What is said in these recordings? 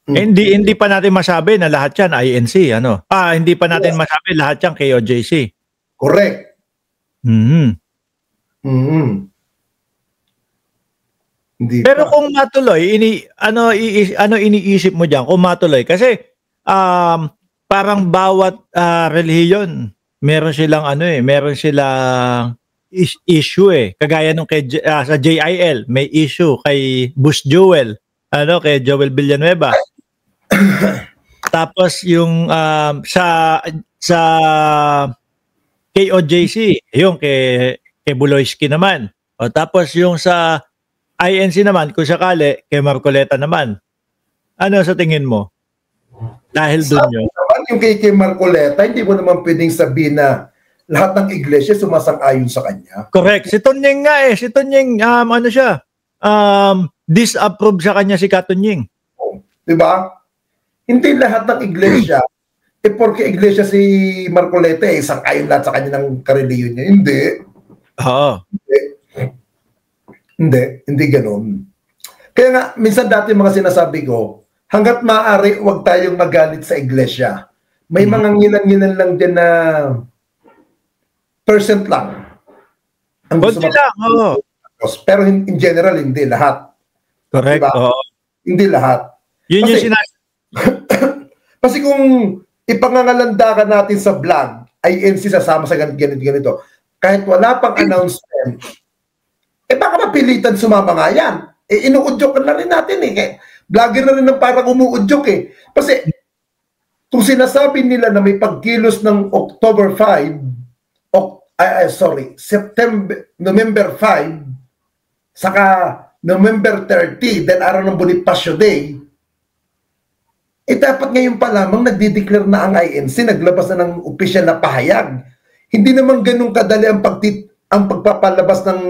Hindi pa natin masabi na lahat yan INC, ano? Hindi pa natin masabi lahat yan KOJC. Correct. Hindi Pero pa. kung matuloy, iniisip mo diyan kung matuloy kasi parang bawat relihiyon meron silang issue kagaya nung sa JIL may issue kay Boss Joel, kay Joel Villanueva. Tapos yung sa KOJC, yung kay Buloyski naman. O tapos yung sa INC naman, kung sakali, kay Marcoleta naman. Ano sa tingin mo? Dahil doon yun. Naman, yung kay Marcoleta, hindi mo naman pwedeng sabihin na lahat ng iglesia sumasang-ayon sa kanya. Correct. Si Tonyeng nga Si Tonyeng, disapprove sa kanya si Katunying. Oh, diba? Hindi lahat ng iglesia, porque iglesia si Marcoleta, sang-ayon lahat sa kanya ng kareliyon niya. Hindi. Oo. Hindi ganun. Kaya nga, minsan dati mga sinasabi ko, hanggat maaari, huwag tayong magalit sa iglesia. May mga ngilan-ngilan lang dyan na percent lang. Ang gusto lang, oo. Pero in general, hindi lahat. Correct, diba? oo. Hindi lahat. Yun yung kasi kung ipangangalanda ka natin sa vlog, INC sasama sa ganito, kahit wala pang announcement, baka mapilitan sumama nga yan. Inuudyok na rin natin vlogger na rin ng parang umuudyok Kasi, kung sinasabi nila na may pagkilos ng October 5, November 5, saka November 30, then araw ng Bonifacio Day, dapat ngayon pa lamang nagdi-declare na ang INC, naglabas na ng opisyal na pahayag. Hindi naman ganun kadali ang pagpapalabas ng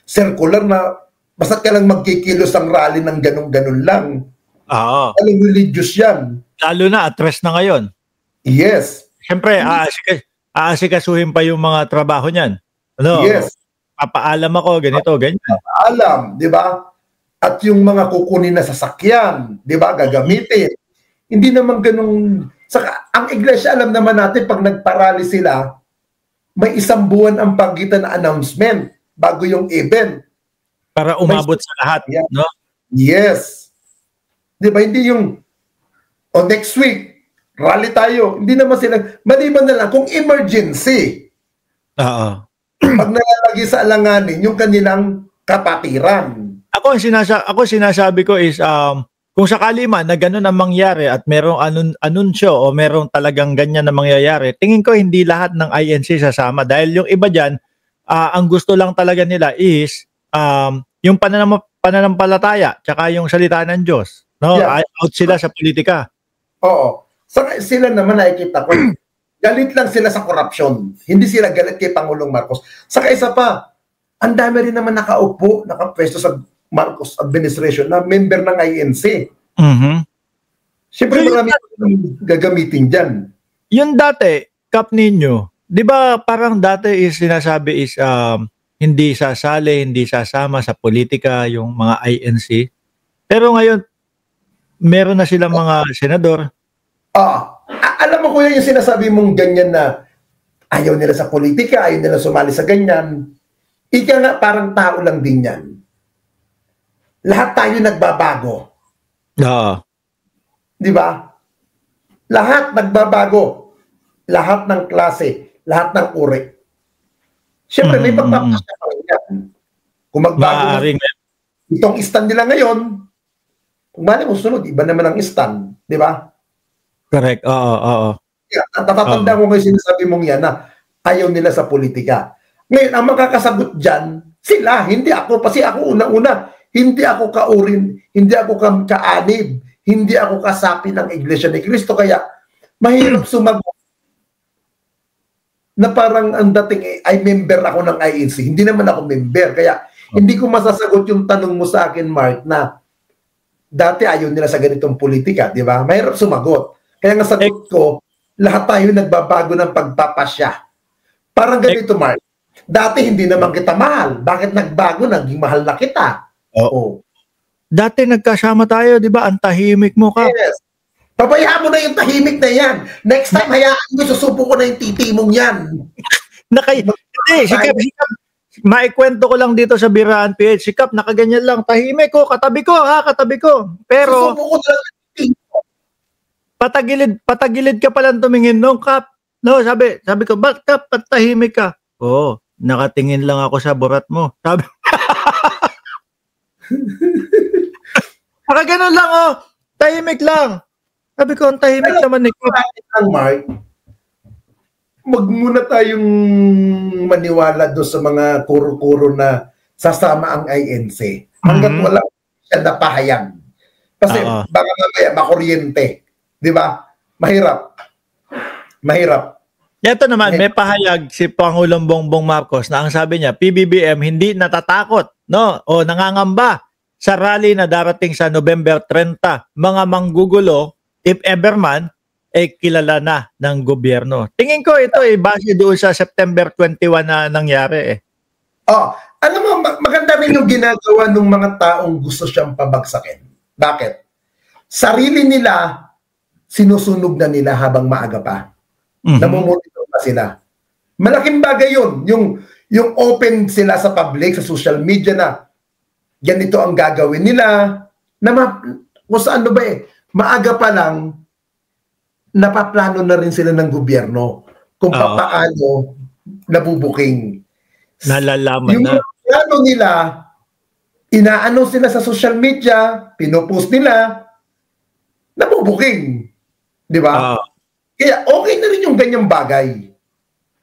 circular na basta't ka lang magkikilos ang rally ng ganun-ganun lang. Oo. Alam, religious yan. Lalo na, address na ngayon. Yes. Siyempre, aasikasuhin pa yung mga trabaho niyan. Yes. Papaalam ako, ganito, ganyan. Papaalam, di ba? At yung mga kukunin na sasakyan, di ba, gagamitin. Hindi naman ganun. Saka, ang iglesia, alam naman natin, pag nagparali sila, may 1 buwan ang pagitan na announcement bago yung event. Para umabot sa lahat, no? Yes. Di ba, hindi yung, next week, rally tayo. Hindi naman sila, maliban na lang, kung emergency. Oo. Pag nalalagay sa alanganin, yung kanilang kapatiran. Ako sinasabi ko is, kung sakali man na gano'n ang mangyari at merong anunsyo o merong talagang ganyan na mangyayari, tingin ko hindi lahat ng INC sasama. Dahil yung iba dyan, ang gusto lang talaga nila is yung pananampalataya tsaka yung salita ng Diyos. No? Yeah. Out sila sa politika. Oo. Sila naman nakikita ko, galit lang sila sa korupsyon. Hindi sila galit kay Pangulong Marcos. Saka isa pa, ang dami rin naman nakapwesto sa Marcos administration na member ng INC. Siyempre marami gagamitin dyan. Yung dati, Kap Ninyo, di ba parang dati is sinasabi is hindi sasali, hindi sasama sa politika yung mga INC. Pero ngayon, meron na silang mga senador. Alam mo kuya yung sinasabi mong ganyan na ayaw nila sa politika, ayaw nila sumali sa ganyan. Ika nga parang tao lang din yan. Lahat tayo nagbabago. Di ba? Lahat nagbabago. Lahat ng klase, lahat ng uri. Siyempre, may pagpapasya pa yan. Kung magbago na, itong stand nila ngayon, kung mali mo sunod, iba naman ang stand. Di ba? Correct. Oo. Natatanda ko ngayon sinasabi mong yan na ayaw nila sa politika. Ngayon, ang makakasagot dyan, sila, hindi ako. Kasi ako una-una, hindi ako kaurin, hindi ako kaanib, hindi ako kasapi ng Iglesia ni Cristo. Kaya, mahirap sumagot na parang ang dating ay member ako ng INC. Hindi naman ako member. Kaya, hindi ko masasagot yung tanong mo sa akin, Mark, na dati ayaw nila sa ganitong politika, di ba? Mahirap sumagot. Kaya nga sagot ko, lahat tayo nagbabago ng pagpapasya. Parang ganito, Mark. Dati hindi naman kita mahal. Bakit nagbago? Naging mahal na kita. Oo. dati nagkasama tayo, di ba? Ang tahimik mo ka. Yes. Pabayaan mo na yung tahimik na yan. Next time, hayaan mo, susubo ko na yung titi mong yan. Hindi, sikap. Maikwento ko lang dito sa Biraan PH. Sikap, nakaganyan lang. Tahimik ko, katabi ko. Pero, Susubo ko na lang yung titi mo. patagilid ka palang tumingin nung Kap. No, sabi ko, ba't Kap, patahimik ka? Oo, nakatingin lang ako sa burat mo. Sabi, ganun lang, oh. Tahimik lang. Sabi ko, ang tahimik naman ni Kap. Ang Mark, wag muna tayong maniwala doon sa mga kuro-kuro na sasama ang INC. Hanggat wala siya napahayag. Kasi baka mamaya makuryente. Di ba? Mahirap. Ito naman, may pahayag si Pangulong Bongbong Marcos na ang sabi niya, PBBM hindi natatakot, no? O nangangamba sa rally na darating sa November 30. Mga manggugulo, if ever man, kilala na ng gobyerno. Tingin ko ito base doon sa September 21 na nangyari Alam mo, maganda rin yung ginagawa ng mga taong gusto siyang pabagsakin. Bakit? Sarili nila, sinusunog na nila habang maaga pa. Namumonitor na sila. Malaking bagay yun. Yung open sila sa public, sa social media na ganito ang gagawin nila. Kung saan ba maaga pa lang, napaplano na rin sila ng gobyerno kung paano nabubuking. Nalalaman yung na. Yung plano nila, inaano sila sa social media, pinopost nila, nabubuking. Di ba? Kaya okay na rin yung ganyang bagay.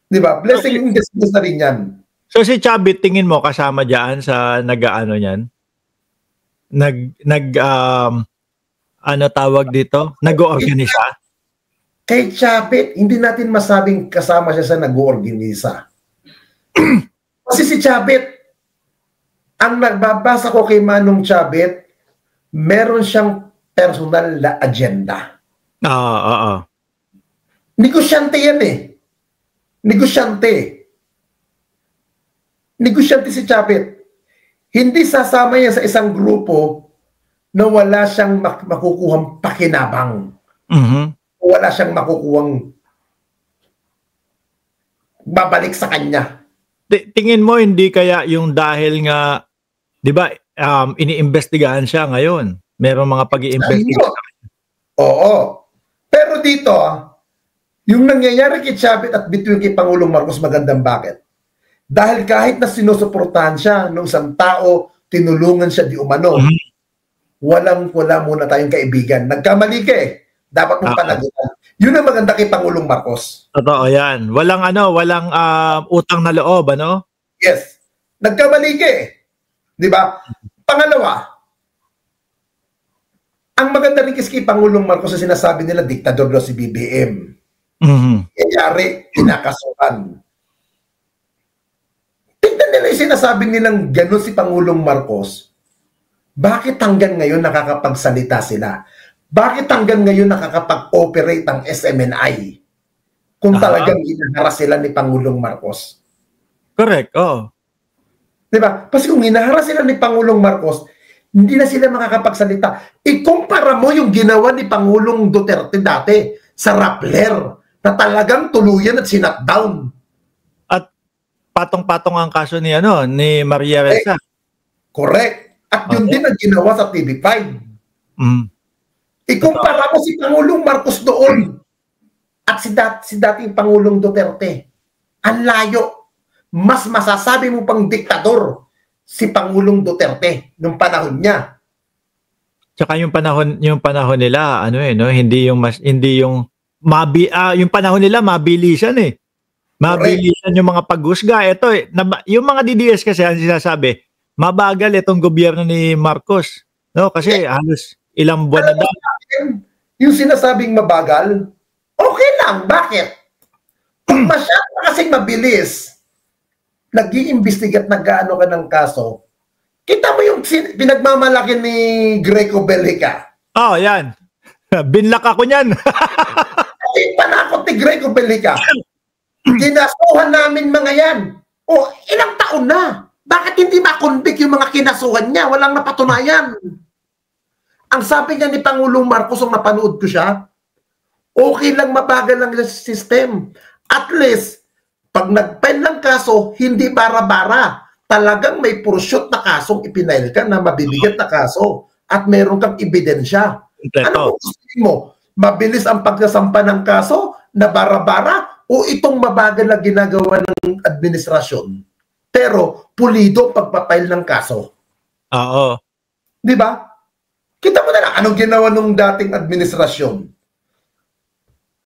Di ba? Blessing in disguise na rin yan. So si Chavit, tingin mo kasama dyan sa nag-ano yan? Ano tawag dito? Nag-oorganisa? Kay Chavit, hindi natin masabing kasama siya sa nag-oorganisa. Kasi si Chavit, ang nagbabasa ko kay Manong Chavit, meron siyang personal na agenda. Negosyante yan Negosyante si Chavit. Hindi sasama yan sa isang grupo na wala siyang makukuhang pakinabang. Wala siyang makukuhang babalik sa kanya. Tingin mo hindi kaya yung dahil nga, di ba, iniimbestigahan siya ngayon. Merong mga pag-iimbestiga. Oo. Pero dito, yung nangyayari kay Chavit at between kay Pangulong Marcos, magandang bakit? Dahil kahit na sinusuportahan siya ng isang tao, tinulungan siya di umano, wala muna tayong kaibigan. Nagkamali ka dapat mong panagutan. Yun ang maganda kay Pangulong Marcos. Totoo yan. Walang utang na loob, ano? Yes. Nagkamali ka Di ba? Pangalawa, ang maganda rin kasi kay Pangulong Marcos na sinasabi nila, diktador daw si BBM. Kayari, kinakasuhan. Tignan nila yung sinasabi nilang gano'n si Pangulong Marcos. Bakit hanggang ngayon nakakapagsalita sila? Bakit hanggang ngayon nakakapag-operate ang SMNI? Kung talagang ginaharas sila ni Pangulong Marcos. Correct, Diba? Kasi kung ginaharas sila ni Pangulong Marcos, hindi na sila makakapagsalita. Ikumpara mo yung ginawa ni Pangulong Duterte dati sa Rappler na talagang tuluyan at sinatdown. At patong-patong ang kaso ni Maria Ressa. Correct. At yun din ang ginawa sa TV5. Ikumpara mo si Pangulong Marcos doon at si dating Pangulong Duterte. Ang layo. Mas masasabi mo pang diktador si Pangulong Duterte nung panahon niya. Tsaka yung panahon nila hindi yung panahon nila mabilisan Mabilisan yung mga paghusga. Ito yung mga DDS kasi ang sinasabi, mabagal itong gobyerno ni Marcos. No, kasi halos ilang buwan na daw. Yung sinasabing mabagal, okay lang. Bakit? Kung masyado kasing mabilis, nag-iimbestigat, nag-aano ka ng kaso, kita mo yung pinagmamalaki ni Greco Bellica. Yan. Binlak ako niyan. Kasi panakot ni Greco Bellica. Kinasuhan namin mga yan. Ilang taon na. Bakit hindi makonvict yung mga kinasuhan niya? Walang napatunayan. Ang sabi niya ni Pangulong Marcos, kung napanood ko siya, okay lang mabagal ang system. At least, pag nag-file ng kaso, hindi bara-bara. Talagang may pursuit na kasong ipinail ka na mabibigat na kaso at meron kang ebidensya. Ano kung gusto mo? Mabilis ang pagsasampa ng kaso na bara-bara o itong mabagal na ginagawa ng administrasyon? Pero pulido pagpapail ng kaso. Oo. Di ba? Kita mo na lang anong ginawa nung dating administrasyon.